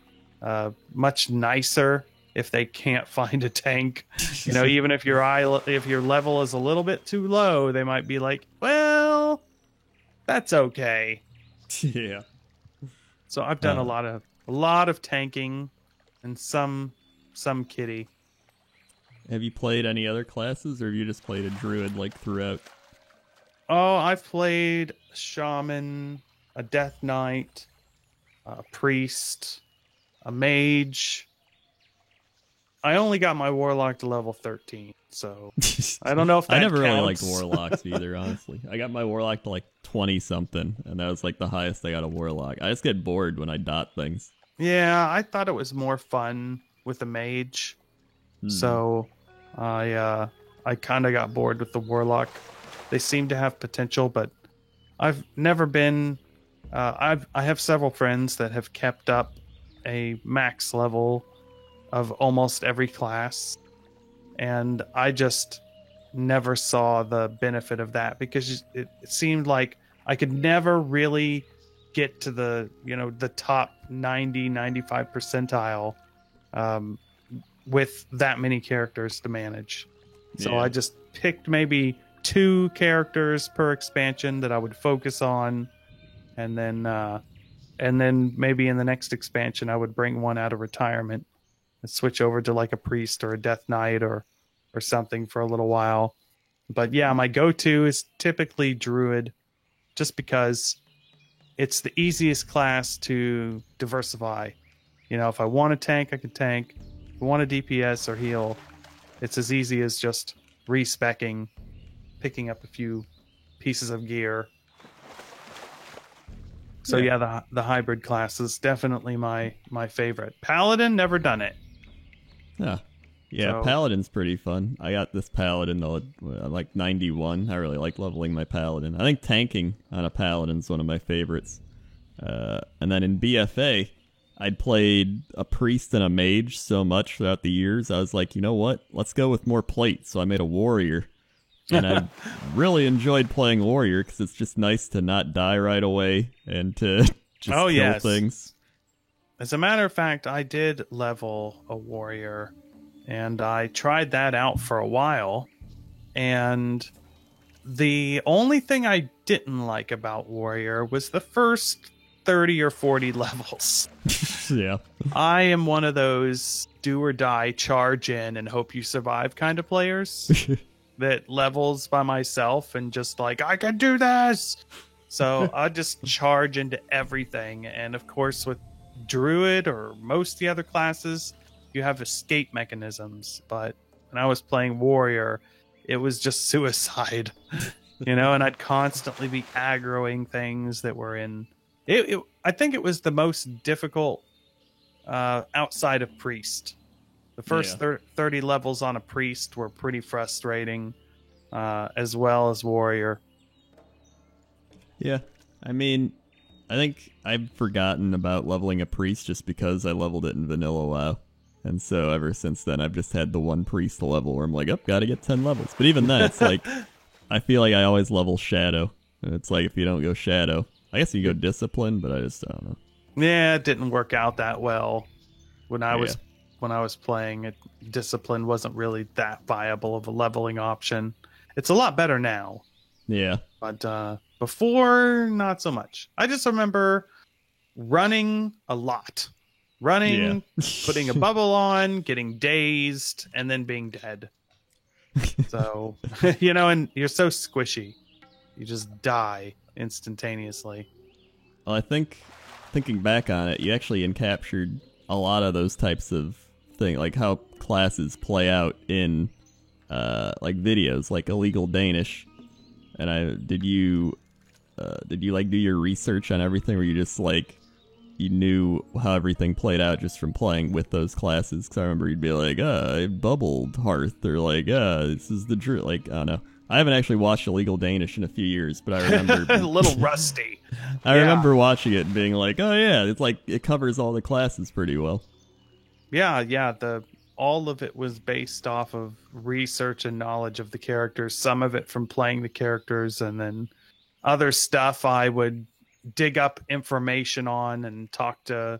nicer if they can't find a tank. Even if your level is a little bit too low, they might be like, well, that's okay. Yeah. So I've done a lot of tanking and some kitty. Have you played any other classes, or have you just played a druid like throughout? Oh, I've played shaman, a death knight, a priest, a mage. I only got my warlock to level 13, so I don't know if that I never really counts. liked warlocks either, honestly. I got my warlock to like 20 something, and that was like the highest I got a warlock. I just get bored when I dot things. Yeah, I thought it was more fun with a mage, so I kind of got bored with the warlock. They seem to have potential, but I've never been. I have several friends that have kept up a max level of almost every class, and I just never saw the benefit of that because it seemed like I could never really get to the top 95 percentile with that many characters to manage. So I just picked maybe 2 characters per expansion that I would focus on, and then maybe in the next expansion I would bring one out of retirement and switch over to like a priest or a death knight or something for a little while. But yeah, my go-to is typically druid, just because it's the easiest class to diversify. If I want a tank, I can tank. If I want a DPS or heal, it's as easy as just respecking, picking up a few pieces of gear. So yeah, the hybrid class is definitely my favorite. Paladin, never done it. Yeah, So- Paladin's pretty fun. I got this Paladin like 91. I really like leveling my Paladin. I think tanking on a Paladin's one of my favorites. And then in BFA, I'd played a priest and a mage so much throughout the years. I was like, you know what? Let's go with more plate. So I made a warrior. And I really enjoyed playing warrior because it's just nice to not die right away and to just kill things. As a matter of fact, I did level a warrior, and I tried that out for a while. And the only thing I didn't like about warrior was the first 30 or 40 levels. Yeah. I am one of those do or die, charge in and hope you survive kind of players that levels by myself and just like, I can do this. So I just charge into everything. And of course, with druid or most of the other classes, you have escape mechanisms, but when I was playing warrior, it was just suicide. And I'd constantly be aggroing things that were in it. I think it was the most difficult outside of priest. The first 30 levels on a priest were pretty frustrating, as well as warrior. Yeah, I mean, I think I've forgotten about leveling a priest just because I leveled it in vanilla WoW. And so ever since then, I've just had the one priest level where I'm like, oh, gotta get 10 levels. But even then, it's like, I feel like I always level shadow. And it's like, if you don't go shadow, I guess you go discipline, but I don't know. Yeah, it didn't work out that well. When I was playing it, discipline wasn't really that viable of a leveling option. It's a lot better now. Yeah. But before, not so much. I just remember running a lot. Running, putting a bubble on, getting dazed, and then being dead. So, and you're so squishy. You just die instantaneously. Well, I think, thinking back on it, you actually encaptured a lot of those types of things, like how classes play out in like videos, like Illegal Danish. And did you like do your research on everything, or you just like you knew how everything played out just from playing with those classes? Because I remember you'd be like, I bubbled Hearth, or like, this is the Druid. Like, I don't know. I haven't actually watched Illegal Danish in a few years, but I remember a little rusty. I remember watching it and being like, oh yeah, it's like it covers all the classes pretty well. Yeah. All of it was based off of research and knowledge of the characters. Some of it from playing the characters, and then other stuff I would dig up information on and talk to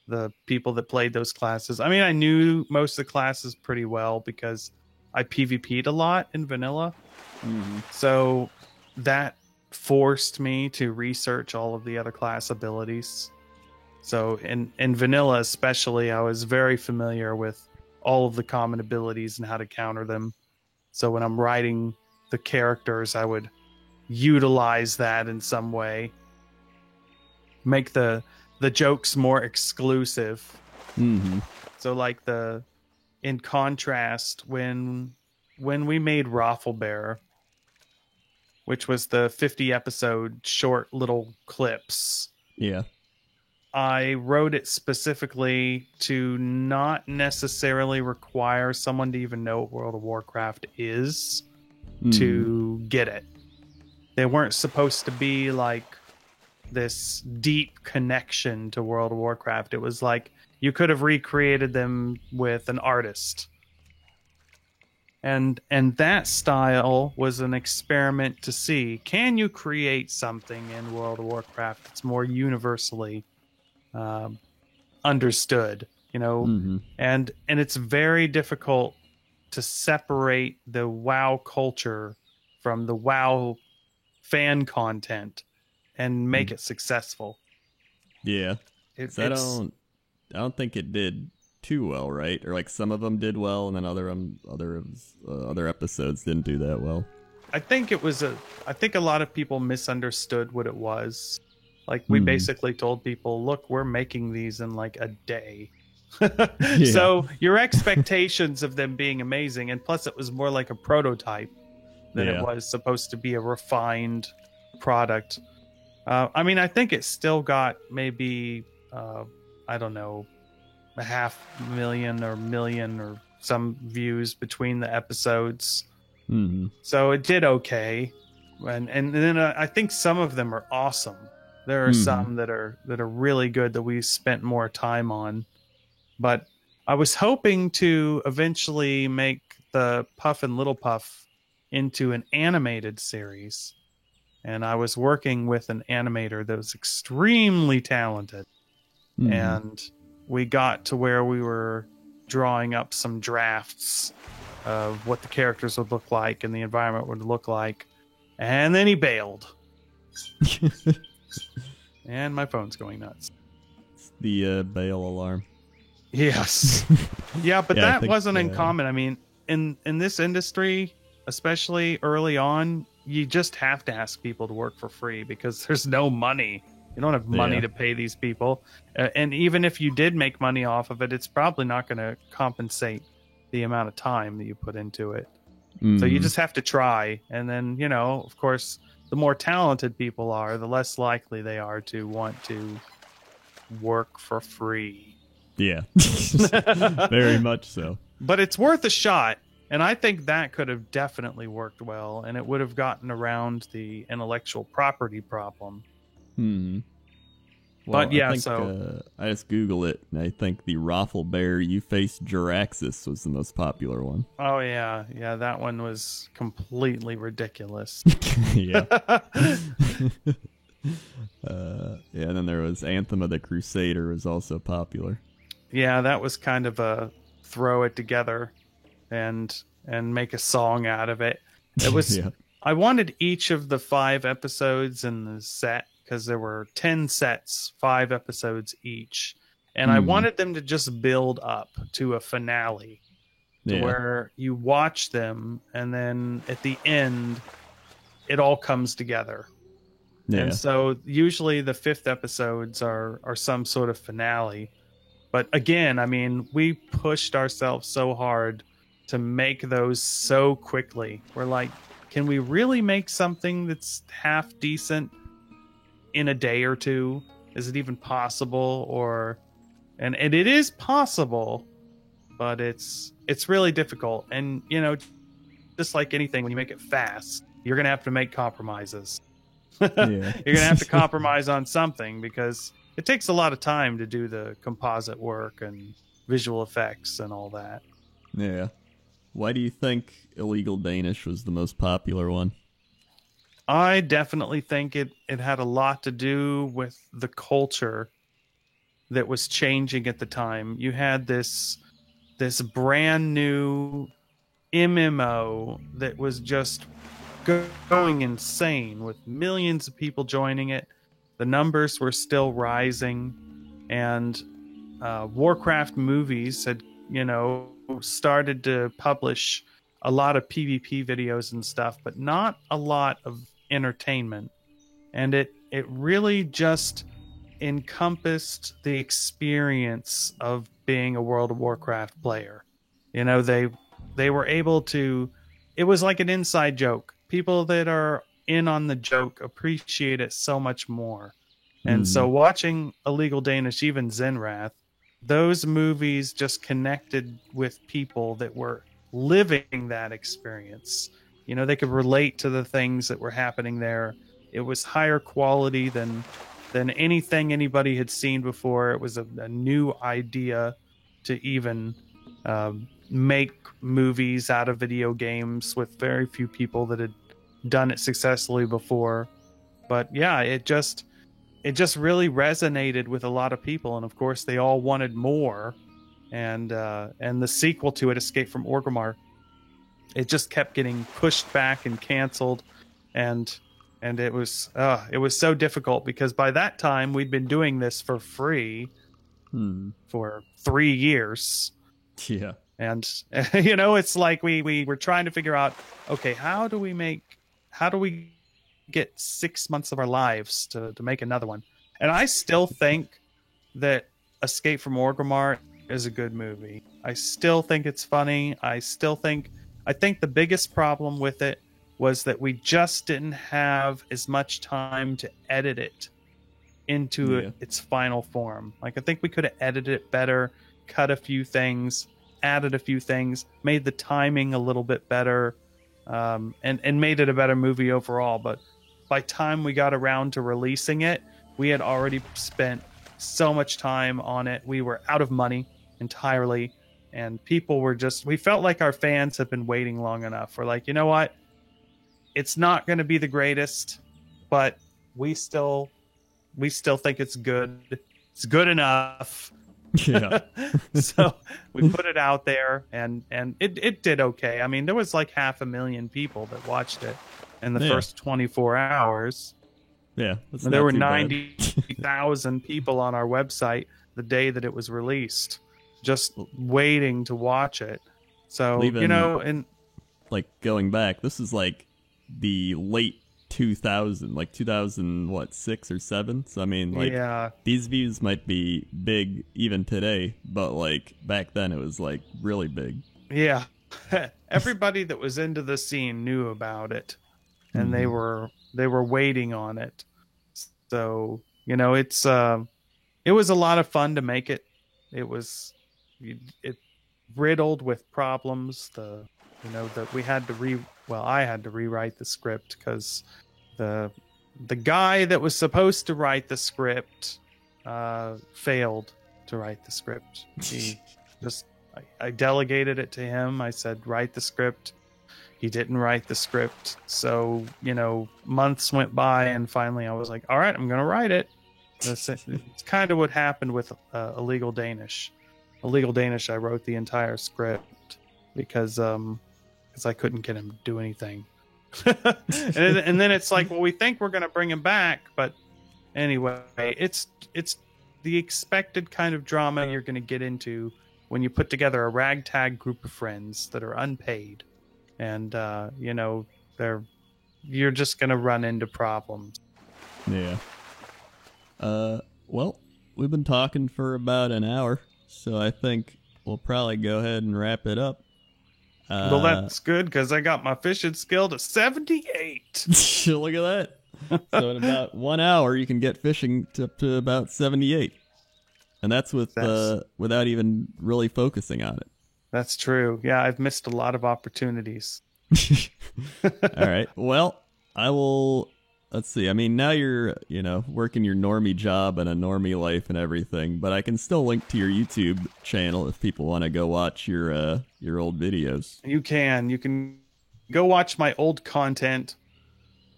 the people that played those classes. I mean, I knew most of the classes pretty well because I PvP'd a lot in vanilla. Mm-hmm. So that forced me to research all of the other class abilities. So in vanilla especially, I was very familiar with all of the common abilities and how to counter them. So when I'm writing the characters, I would utilize that in some way. Make the jokes more exclusive. Mm-hmm. So like in contrast, when we made Rafflebear, which was the 50 episode short little clips. Yeah. I wrote it specifically to not necessarily require someone to even know what World of Warcraft is to get it. They weren't supposed to be like this deep connection to World of Warcraft. It was like you could have recreated them with an artist. And that style was an experiment to see, can you create something in World of Warcraft that's more universally understood, and it's very difficult to separate the WoW culture from the WoW fan content and make it successful. Yeah. I don't think it did too well, right? Or like some of them did well, and then other episodes didn't do that well. I think a lot of people misunderstood what it was. Like we basically told people, look, we're making these in like a day. So your expectations of them being amazing, and plus it was more like a prototype than it was supposed to be a refined product. I mean, I think it still got maybe, I don't know, 500,000 or million or some views between the episodes. Mm-hmm. So it did okay. And then I think some of them are awesome. There are some that are really good that we spent more time on. But I was hoping to eventually make the Puff and Little Puff into an animated series. And I was working with an animator that was extremely talented. And we got to where we were drawing up some drafts of what the characters would look like and the environment would look like. And then he bailed. And my phone's going nuts. It's the bail alarm. Yes. Yeah, but that wasn't uncommon. I mean, in this industry, especially early on, you just have to ask people to work for free because there's no money. You don't have money Yeah. to pay these people. And even if you did make money off of it, it's probably not going to compensate the amount of time that you put into it. So you Mhm. just have to try. And then, you know, of course, the more talented people are, the less likely they are to want to work for free. Yeah. Very much so. But it's worth a shot. And I think that could have definitely worked well, and it would have gotten around the intellectual property problem. Hmm. Well, But yeah, I think so I just Google it, and I think the Rafflebear You Face Juraxis was the most popular one. oh yeah, that one was completely ridiculous. Yeah. Yeah, and then there was Anthem of the Crusader was also popular. Yeah, that was kind of a throw it together and make a song out of it. It was Yeah. I wanted each of the 5 episodes in the set because there were 10 sets, 5 episodes each. And I wanted them to just build up to a finale to Yeah. where you watch them and then at the end it all comes together. Yeah. And so usually the 5th episodes are some sort of finale. But again, I mean, we pushed ourselves so hard to make those so quickly. We're like, can we really make something that's half decent in a day or two? Is it even possible? And it is possible, but it's really difficult. And you know, just like anything, when you make it fast, you're gonna have to make compromises. Yeah. You're gonna have to compromise on something because it takes a lot of time to do the composite work and visual effects and all that. Yeah. Why do you think Illegal Danish was the most popular one? I definitely think it had a lot to do with the culture that was changing at the time. You had this brand new MMO that was just going insane with millions of people joining it. The numbers were still rising, and Warcraft movies had, you know, started to publish a lot of PvP videos and stuff, but not a lot of entertainment. And it really just encompassed the experience of being a World of Warcraft player. You know, they were able to, it was like an inside joke. People that are in on the joke appreciate it so much more. And so watching Illegal Danish, even Zenrath, those movies just connected with people that were living that experience. You know, they could relate to the things that were happening there. It was higher quality than anything anybody had seen before. It was a new idea to even make movies out of video games with very few people that had done it successfully before. But yeah, it just really resonated with a lot of people, and of course they all wanted more. And the sequel to it, Escape from Orgrimmar, it just kept getting pushed back and canceled, and it was so difficult because by that time we'd been doing this for free for 3 years. Yeah. And you know, it's like we were trying to figure out, okay, how do we get 6 months of our lives to make another one? And I still think that Escape from Orgrimmar is a good movie. I still think it's funny. I think the biggest problem with it was that we just didn't have as much time to edit it into its final form. Like, I think we could have edited it better, cut a few things, added a few things, made the timing a little bit better, and made it a better movie overall. But by time we got around to releasing it, we had already spent so much time on it. We were out of money entirely, and people were just, we felt like our fans had been waiting long enough. We're like, you know what? It's not going to be the greatest, but we still think it's good. It's good enough. Yeah. So we put it out there, and it did okay. I mean, there was like 500,000 people that watched it in the first 24 hours. Yeah. There were 90,000 people on our website the day that it was released, just waiting to watch it. So, Even, you know, and like going back, this is like the late 2000, like 2000, what, 6 or 7? So I mean, like, Yeah. these views might be big even today, but like back then it was like really big. Yeah. Everybody that was into the scene knew about it, and they were waiting on it. So, it was a lot of fun to make it. It was it riddled with problems. That we had to I had to rewrite the script because the guy that was supposed to write the script failed to write the script. He just I delegated it to him. I said, write the script. He didn't write the script. So, months went by, and finally I was like, all right, I'm going to write it. It's kind of what happened with Illegal Danish. Illegal Danish, I wrote the entire script because I couldn't get him to do anything. and then it's like, well, we think we're going to bring him back. But anyway, it's the expected kind of drama you're going to get into when you put together a ragtag group of friends that are unpaid, and you're just gonna run into problems. Yeah. Well, we've been talking for about an hour, so I think we'll probably go ahead and wrap it up. Well, that's good because I got my fishing skill to 78. Look at that. So in about 1 hour, you can get fishing up to about 78. And that's without even really focusing on it. That's true. Yeah, I've missed a lot of opportunities. All right. Well, I will. Let's see. I mean, now you're, working your normie job and a normie life and everything, but I can still link to your YouTube channel if people want to go watch your old videos. You can go watch my old content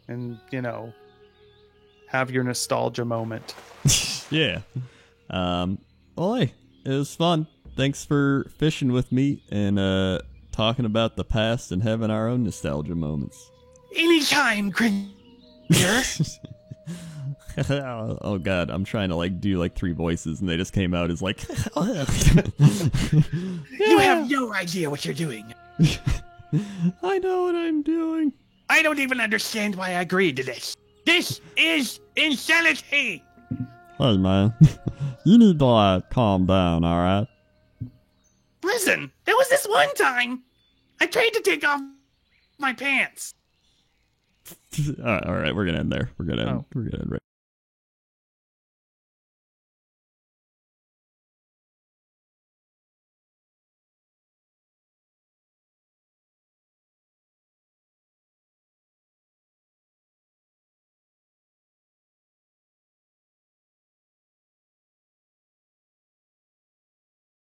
and, have your nostalgia moment. Yeah. Well, hey, it was fun. Thanks for fishing with me and talking about the past and having our own nostalgia moments. Anytime, Cringer. Oh God, I'm trying to do 3 voices and they just came out as like. You have no idea what you're doing. I know what I'm doing. I don't even understand why I agreed to this. This is insanity. Hey man, you need to calm down, all right? Listen, there was this one time I tried to take off my pants. All right, we're gonna end there. We're gonna end right